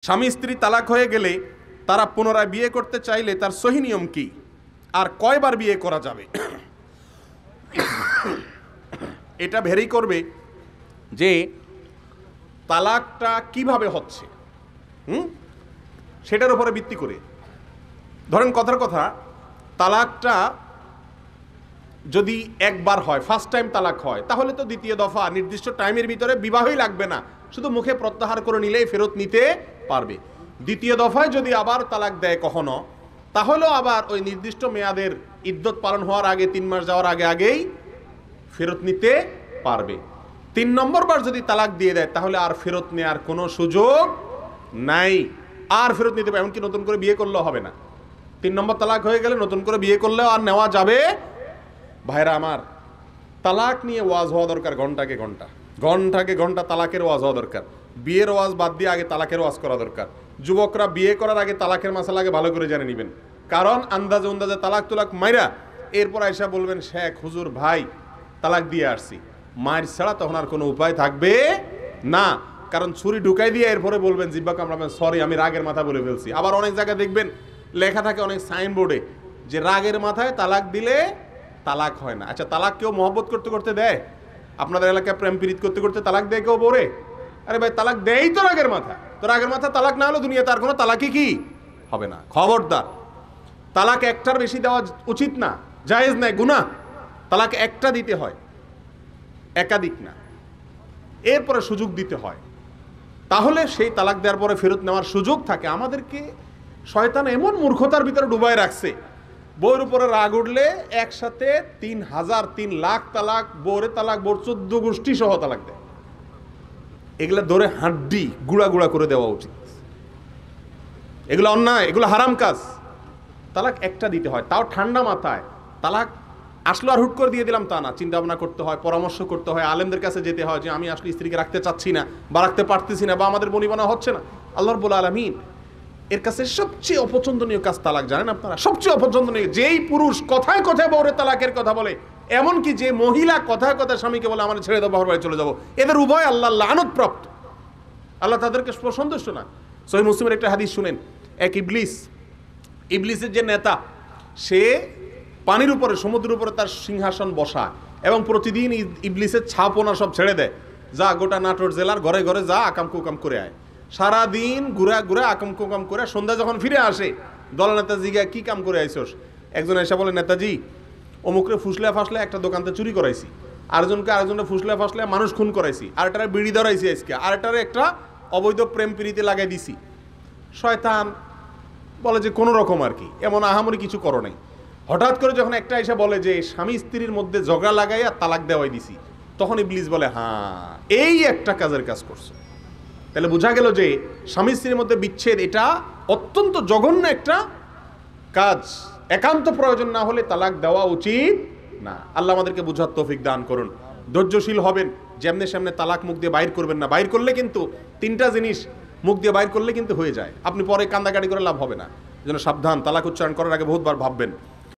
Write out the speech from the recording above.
স্বামী স্ত্রী তালাক হয়ে গেলে তারা পুনরায় বিয়ে করতে চাইলে তার সহি নিয়ম কি, আর কয়বার বিয়ে করা যাবে? এটা ভেরি করবে যে তালাকটা কিভাবে হচ্ছে, সেটার উপরে ভিত্তি করে। ধরেন কথার কথা, তালাকটা যদি একবার হয়, ফার্স্ট টাইম তালাক হয়, তাহলে তো দ্বিতীয় দফা নির্দিষ্ট টাইমের ভিতরে বিবাহই লাগবে না, শুধু মুখে প্রত্যাহার করে নিলেই ফেরত নিতে পারবে। দ্বিতীয় দফায় যদি আবার তালাক দেয় কখনো, তাহলেও আবার ওই নির্দিষ্ট মেয়াদের ইদ্যত পালন হওয়ার আগে 3 মাস যাওয়ার আগেই ফেরত নিতে পারবে। 3 নম্বর বার যদি তালাক দিয়ে দেয় তাহলে আর ফেরত নেওয়ার কোনো সুযোগ নাই, আর ফেরত নিতে পারবে, এমনকি নতুন করে বিয়ে করলেও হবে না। 3 নম্বর তালাক হয়ে গেলে নতুন করে বিয়ে করলেও আর নেওয়া যাবে। ভাইরা আমার, তালাক নিয়ে ওয়াজ হওয়া দরকার ঘন্টাকে ঘন্টা, ঘন্টাকে ঘন্টা তালাকের ওয়াজ হওয়া দরকার। বিয়ের ওয়াজ বাদ দিয়ে আগে তালাকের ওয়াজ করা দরকার। যুবকরা বিয়ে করার আগে তালাকের মাসালা আগে ভালো করে জেনে নেবেন, কারণ আন্দাজে তালাক তুলাক মাইরা এরপর আইসা বলবেন শেখ হুজুর ভাই তালাক দিয়ে আসছি, মায়ের ছাড়া তখন আর কোনো উপায় থাকবে না। কারণ ছুরি ঢুকাই দিয়ে এরপরে বলবেন জিব্বা কামড়াবেন, সরি আমি রাগের মাথা বলে ফেলছি। আবার অনেক জায়গায় দেখবেন লেখা থাকে অনেক সাইনবোর্ডে যে রাগের মাথায় তালাক দিলে তালাক হয় না। আচ্ছা, তালাক কেউ মহব্বত করতে করতে দেয়? আপনাদের এলাকায় প্রেম প্রীত করতে করতে তালাক দেয় কেউ বলে? আরে ভাই, তালাক দেয়ই তো রাগের মাথা। তো রাগের মাথা তালাক না হলে দুনিয়া তার কোনো তালাকই কি হবে না। খবরদার, তালাক একটার বেশি দেওয়া উচিত না, জায়েজ নাই, গুনাহ। তালাক একটা দিতে হয়, একাধিক না। এরপরে সুযোগ দিতে হয়, তাহলে সেই তালাক দেওয়ার পরে ফেরত নেওয়ার সুযোগ থাকে। আমাদেরকে শয়তান এমন মূর্খতার ভিতরে ডুবাই রাখছে, বউর উপরে রাগ উঠলে একসাথে 3,000 3 লাখ তালাক, বউরে তালাক, বউর 14 গোষ্ঠী সহ তালাক দেয়। এগুলা ধরে হাড্ডি গুড়া গুড়া করে দেওয়া উচিত। এগুলো অন্যায়, এগুলো হারাম কাজ। তালাক একটা দিতে হয়, তাও ঠান্ডা মাথায়। তালাক আসলো আর হুট করে দিয়ে দিলাম তা না, চিন্তা ভাবনা করতে হয়, পরামর্শ করতে হয়, আলেমদের কাছে যেতে হয় যে আমি আসলে স্ত্রীকে রাখতে চাচ্ছি না বা রাখতে পারতেছি না বা আমাদের বনিবনা হচ্ছে না। আল্লাহ রাব্বুল আলামিন এর কাছে সবচেয়ে অপছন্দনীয় কাজ তালাক, জানেন আপনারা? সবচেয়ে অপছন্দনীয়। যেই পুরুষ কথায় কথায় বউরে তালাকের কথা বলে, এমনকি যে মহিলা কথায় কথায় স্বামীকে বলে আমার ছেড়ে দাও, বাবার বাড়ি চলে যাবো, এদের উভয় আল্লাহ লানত প্রাপ্ত। আল্লাহ তাদেরকে সন্তুষ্ট না। সহিহ মুসলিমের একটা হাদিস শুনেন, এক ইবলিসের যে নেতা, সে পানির উপরে, সমুদ্রের উপরে তার সিংহাসন বসা, এবং প্রতিদিন ইবলিসের ছাপনা সব ছেড়ে দেয়, যা গোটা নাটোর জেলার ঘরে ঘরে যা আকাম কুকাম করে আয়। সারাদিন ঘুরা ঘুরা আকাম কুকাম করে সন্ধ্যা যখন ফিরে আসে, দল নেতাজিকে কি কাম করে আইসোস? একজন এসে বলে, নেতাজি অমুকরে ফুসলে ফাসলে একটা দোকানতে চুরি করাইছি, আরেকজনকে ফুসলে ফাসলে মানুষ খুন করাইছি, আরেকটারে বিড়ি ধরাইছি আজকে, আরেকটারে একটা অবৈধ প্রেম প্রীতি লাগাই দিছি। শয়তান বলে যে কোনো রকম আর কি, এমন আহামরি কিছু করো নাই। হঠাৎ করে যখন একটা এসে বলে যে স্বামী স্ত্রীর মধ্যে ঝগড়া লাগাইয়া তালাক দেওয়াই দিছি, তখন ইবলিস বলে হ্যাঁ, এই একটা কাজের কাজ করছো। তাহলে বোঝা গেল যে স্বামী স্ত্রীর মধ্যে বিচ্ছেদ এটা অত্যন্ত জঘন্য একটা কাজ। একান্ত প্রয়োজন না হলে তালাক দেওয়া উচিত না। আল্লাহ আমাদেরকে বুঝার তৌফিক দান করুন। ধৈর্যশীল হবেন, যেমনে সামনে তালাক মুখ দিয়ে বাইর করবেন না। বাইর করলে কিন্তু 3টা জিনিস মুখ দিয়ে বাইর করলে কিন্তু হয়ে যায়, আপনি পরে কান্দাকাটি করে লাভ হবে না। যেন সাবধান, তালাক উচ্চারণ করার আগে বহুতবার ভাববেন।